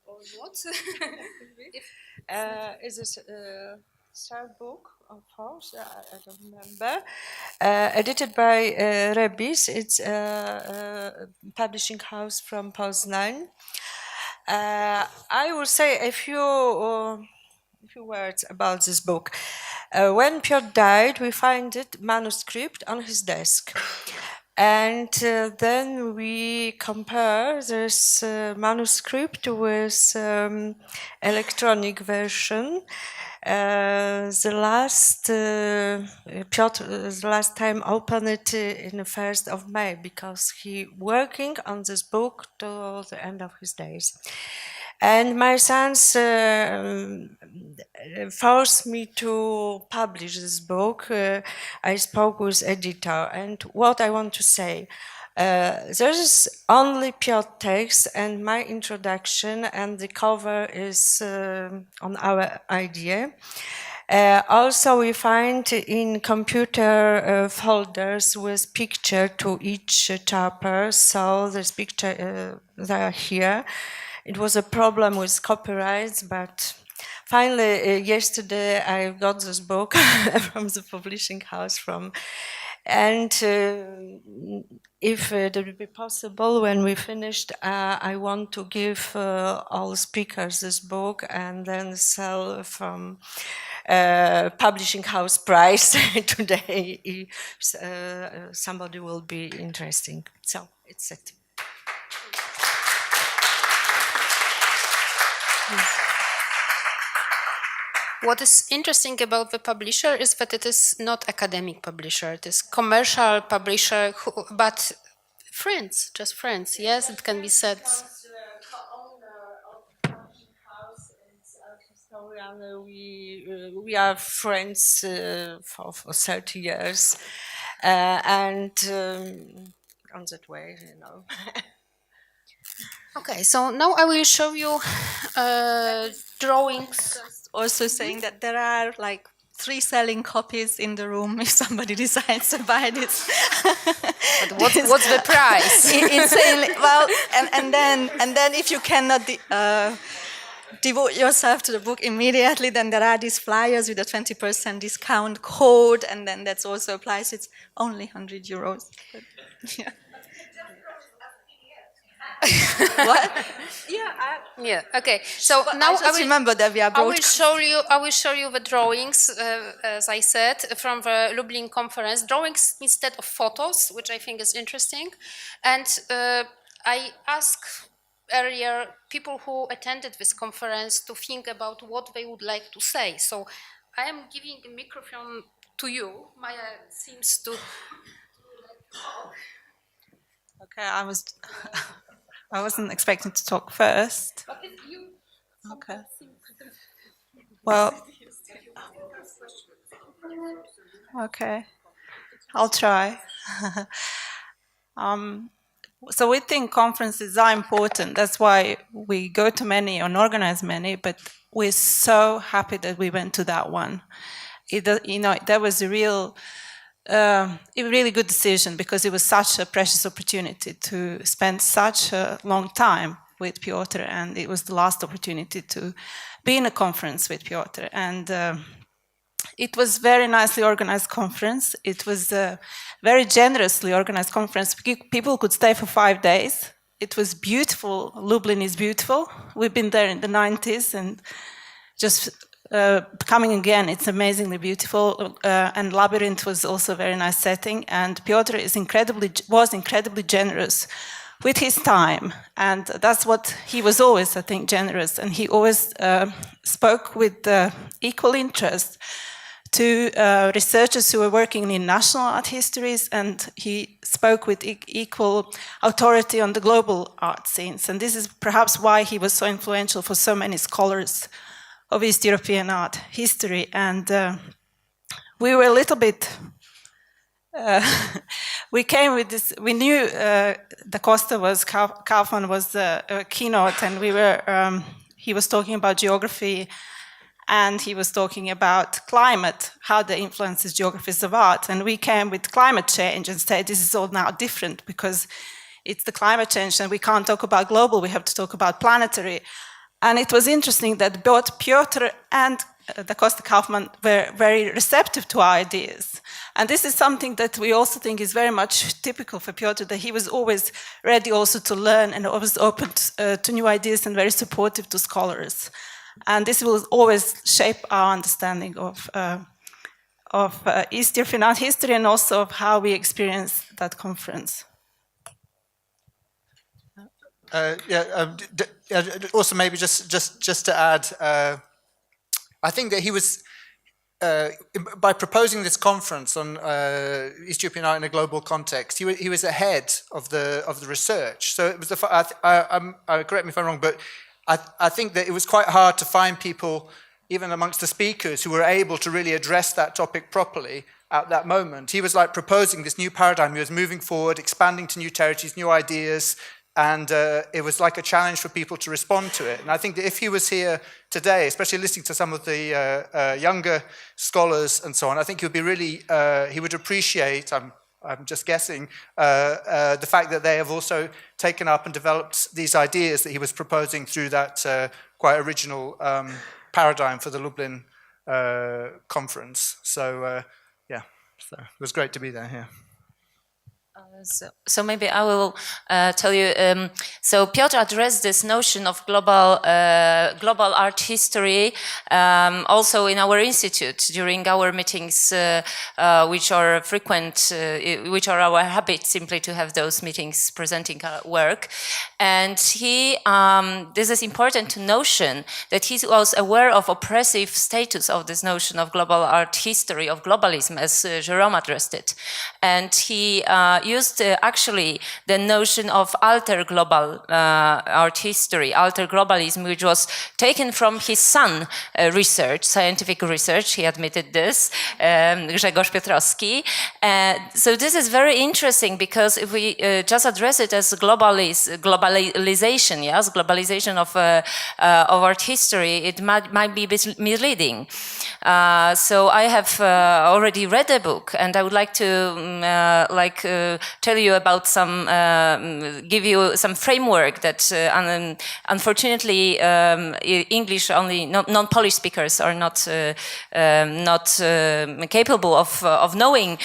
Or what? Is this third book of course? I don't remember. Edited by Rebis. It's a publishing house from Poznań. I will say a few words about this book. When Piotr died, we find it manuscript on his desk. And then we compare this manuscript with electronic version. The last time opened it in the 1st of May, because he working on this book to the end of his days. And my sons forced me to publish this book. I spoke with editor, and what I want to say, there is only Piotr text and my introduction, and the cover is on our idea. Also, we find in computer folders with picture to each chapter, so this picture they are here. It was a problem with copyrights, but finally, yesterday I got this book from the publishing house and if it would be possible, when we finished, I want to give all speakers this book and then sell from publishing house price today if somebody will be interesting. So it's it. What is interesting about the publisher is that it is not academic publisher, it is commercial publisher, but friends, just friends. Yes, it can be said. We are friends for 30 years, and on that way, you know. Okay, so now I will show you drawings. Also saying that there are like 3 selling copies in the room if somebody decides to buy this. But what's the price? Insanely well, and then if you cannot devote yourself to the book immediately, then there are these flyers with a 20% discount code, and then that also applies. It's only €100. But, yeah. What? Yeah. Okay. So but now I will remember that we are I will show you the drawings, as I said, from the Lublin conference. Drawings instead of photos, which I think is interesting. And I ask earlier people who attended this conference to think about what they would like to say. So I am giving the microphone to you. Maya seems to. Okay, I wasn't expecting to talk first. But if you. Okay. Well. Okay, I'll try. So we think conferences are important. That's why we go to many and organize many, but we're so happy that we went to that one. That was a really good decision, because it was such a precious opportunity to spend such a long time with Piotr, and it was the last opportunity to be in a conference with Piotr. And it was very nicely organized conference. It was a very generously organized conference. People could stay for 5 days. It was beautiful. Lublin is beautiful. We've been there in the 90s, and just coming again, it's amazingly beautiful. And Labyrinth was also a very nice setting. And Piotr was incredibly generous with his time. And that's what he was always, I think, generous. And he always spoke with equal interest to researchers who were working in national art histories, and he spoke with equal authority on the global art scenes. And this is perhaps why he was so influential for so many scholars of East European art history. And we were a little bit, we came with this, we knew Da Costa Kaufman was the keynote, and he was talking about geography, and he was talking about climate, how that influences geographies of art. And we came with climate change and said this is all now different, because it's the climate change and we can't talk about global, we have to talk about planetary. And it was interesting that both Piotr and Da Costa Kaufman were very receptive to our ideas. And this is something that we also think is very much typical for Piotr, that he was always ready also to learn and always open to new ideas and very supportive to scholars. And this will always shape our understanding of East European art history, and also of how we experience that conference. Also, maybe just to add, I think that he was, by proposing this conference on East European art in a global context, he was ahead of the research. So it was correct me if I'm wrong, but I think that it was quite hard to find people, even amongst the speakers, who were able to really address that topic properly at that moment. He was like proposing this new paradigm. He was moving forward, expanding to new territories, new ideas, and it was like a challenge for people to respond to it. And I think that if he was here today, especially listening to some of the younger scholars and so on, I think he would be really, he would appreciate, I'm just guessing, the fact that they have also taken up and developed these ideas that he was proposing through that quite original paradigm for the Lublin conference. So, yeah, so it was great to be there here. So maybe I will tell you. So Piotr addressed this notion of global art history also in our institute during our meetings, which are frequent, which are our habit, simply to have those meetings presenting our work. And this is important notion that he was aware of oppressive status of this notion of global art history, of globalism, as Jerome addressed it, and he used actually the notion of alter global art history, alter globalism, which was taken from his son research, scientific research. He admitted this, Piotr Piotrowski. So this is very interesting, because if we just address it as globalization, yes, globalization of art history, it might be misleading. So I have already read the book, and I would like to tell you about some, give you some framework that unfortunately English only, non-Polish speakers are not capable of knowing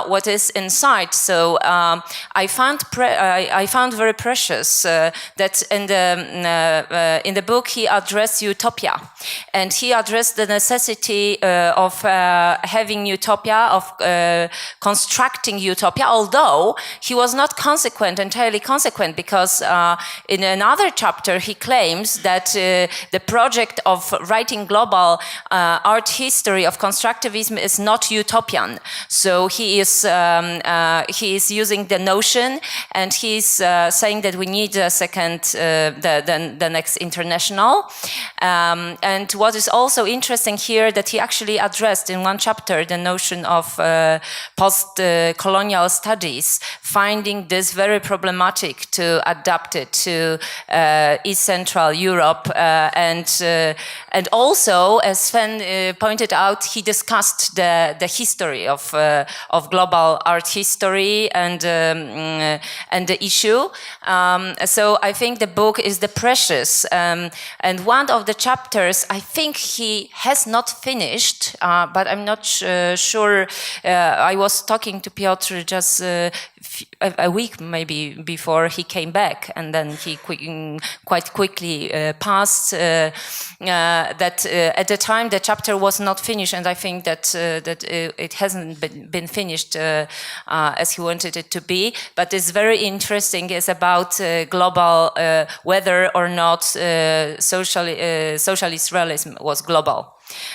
what is inside. So I found very precious that in the book he addressed utopia, and he addressed the necessity of having utopia, of constructing utopia, although though he was not entirely consequent, because in another chapter he claims that the project of writing global art history of constructivism is not utopian. So he is using the notion, and he's saying that we need a second, the next international. And what is also interesting here, that he actually addressed in one chapter the notion of post-colonial studies, finding this very problematic to adapt it to East Central Europe, and also, as Sven pointed out, he discussed the history of global art history and the issue. So I think the book is the precious, and one of the chapters I think he has not finished, but I'm not sure. I was talking to Piotr just a week maybe before he came back, and then he quite quickly passed. That at the time the chapter was not finished, and I think that it hasn't been finished as he wanted it to be. But it's very interesting. It's about global, whether or not socialist realism was global.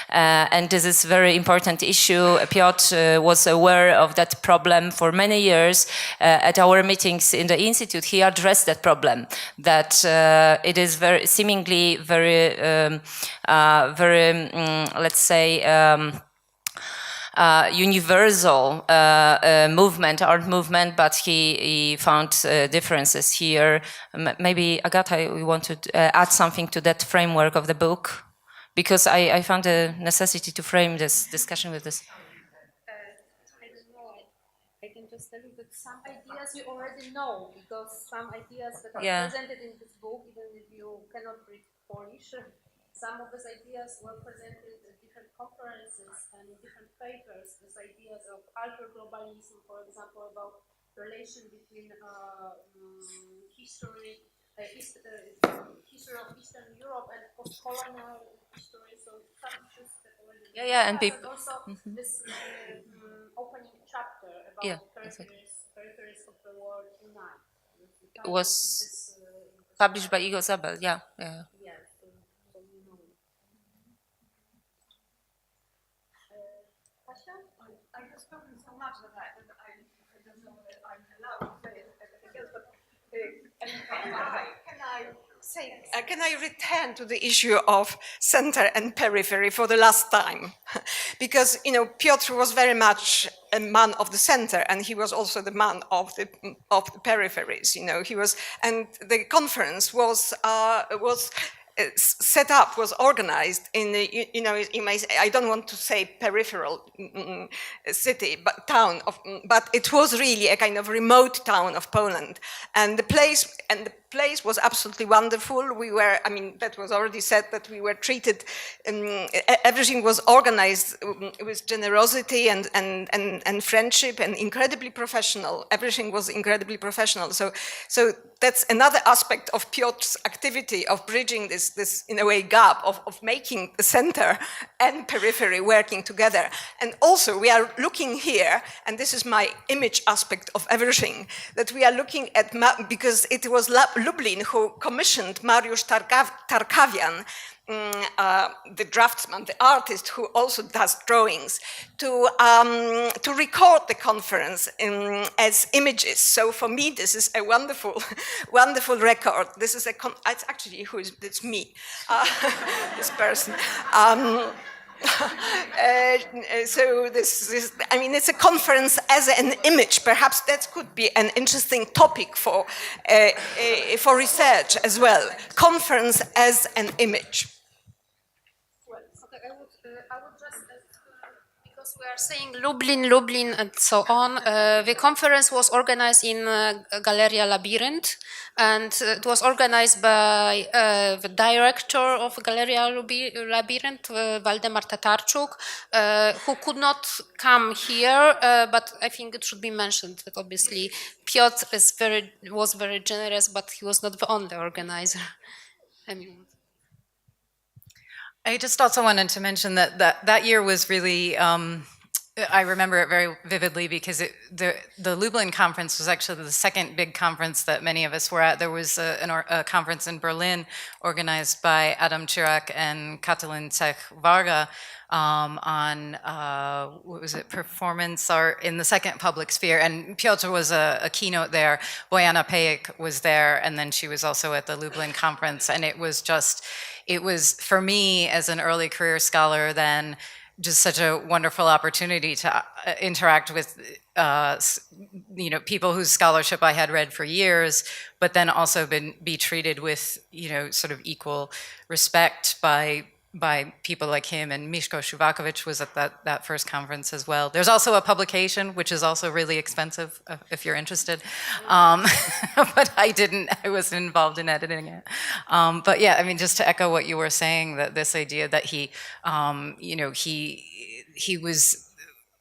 And this is a very important issue. Piotr was aware of that problem for many years. At our meetings in the Institute, he addressed that problem, that it is seemingly very, let's say, universal movement, art movement, but he found differences here. Maybe, Agata, we want to add something to that framework of the book? Because I found a necessity to frame this discussion with this. I don't know. I can just tell you that some ideas you already know, because some ideas that are presented in this book, even if you cannot read Polish, some of these ideas were presented at different conferences and in different papers. These ideas of hyperglobalism, for example, about relation between history of Eastern Europe and post-colonial history. So some issues that already and also this opening chapter about peripheries of the world tonight. It was published by Igor Zabel. Yeah. So you know. I have spoken so much that I don't know that I'm allowed to say anything else, but can I return to the issue of center and periphery for the last time? Because, you know, Piotr was very much a man of the center, and he was also the man of the peripheries, you know. He was, and the conference was set up, was organized in the, you know, you may say, I don't want to say peripheral city, but town of, but it was really a kind of remote town of Poland, and the place was absolutely wonderful. We were, I mean, that was already said, that we were treated, everything was organized with generosity and friendship, and incredibly professional. Everything was incredibly professional. So that's another aspect of Piotr's activity of bridging this in a way gap of making the center and periphery working together. And also we are looking here, and this is my image aspect of everything, that we are looking at, because it was Lublin who commissioned Mariusz Tarkavian, the draftsman, the artist who also does drawings, to record the conference as images. So for me, this is a wonderful, wonderful record. This is it's actually it's me, this person. So this, I mean, it's a conference as an image. Perhaps that could be an interesting topic for research as well. Conference as an image. I would just, because we are saying Lublin, and so on, the conference was organized in Galeria Labyrinth, and it was organized by the director of Galeria Labyrinth, Waldemar Tatarczuk, who could not come here, but I think it should be mentioned that obviously Piotr was very generous, but he was not the only organizer. I mean, I just also wanted to mention that year was really I remember it very vividly because the Lublin conference was actually the second big conference that many of us were at. There was a conference in Berlin organized by Adam Chirac and Katalin Cech-Varga on, what was it, performance art in the second public sphere. And Piotr was a keynote there. Bojana Pejek was there, and then she was also at the Lublin conference. And it was for me as an early career scholar then, just such a wonderful opportunity to interact with people whose scholarship I had read for years, but then also be treated with sort of equal respect by people like him. And Miško Šuvaković was at that first conference as well. There's also a publication, which is also really expensive if you're interested. But I wasn't involved in editing it. But yeah, I mean, just to echo what you were saying, that this idea that he was,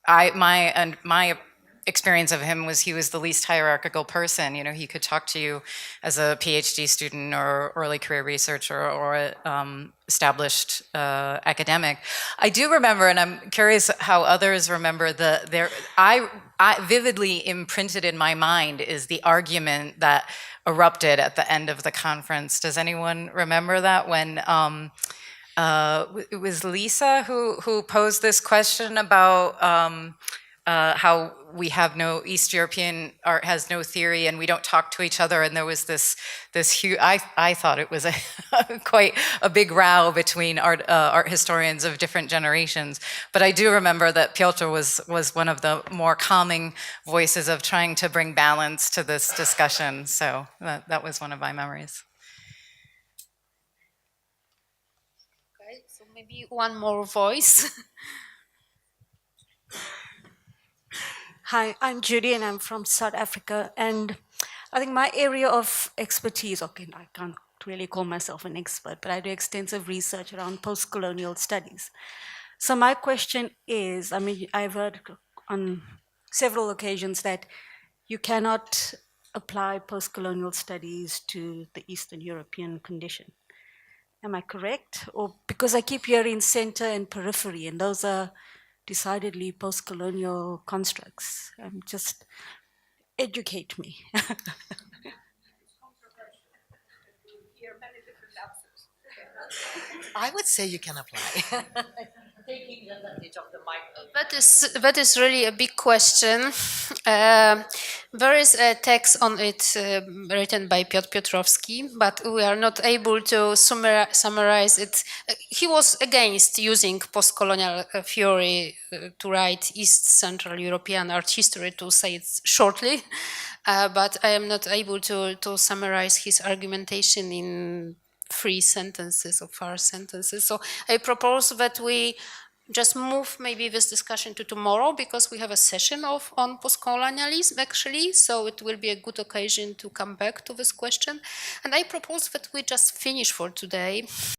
my experience of him was he was the least hierarchical person. He could talk to you as a PhD student or early career researcher or established academic. I do remember, and I'm curious how others remember, I vividly imprinted in my mind is the argument that erupted at the end of the conference. Does anyone remember that when it was Lisa who posed this question about how we have East European art has no theory and we don't talk to each other, and there was this huge, I thought it was quite a big row between art historians of different generations. But I do remember that Piotr was one of the more calming voices of trying to bring balance to this discussion. So that was one of my memories. Okay, so maybe one more voice. Hi, I'm Judy and I'm from South Africa. And I think my area of expertise, okay, I can't really call myself an expert, but I do extensive research around post-colonial studies. So my question is, I mean, I've heard on several occasions that you cannot apply post-colonial studies to the Eastern European condition. Am I correct? Or because I keep hearing center and periphery, and those are decidedly post-colonial constructs. Just educate me. I would say you can apply. Taking advantage of the microphone. That is really a big question. There is a text on it written by Piotr Piotrowski, but we are not able to summarize it. He was against using post-colonial theory to write East Central European art history, to say it shortly, but I am not able to summarize his argumentation in 3 sentences or 4 sentences. So I propose that we just move maybe this discussion to tomorrow, because we have a session on post-colonialism actually, so it will be a good occasion to come back to this question. And I propose that we just finish for today.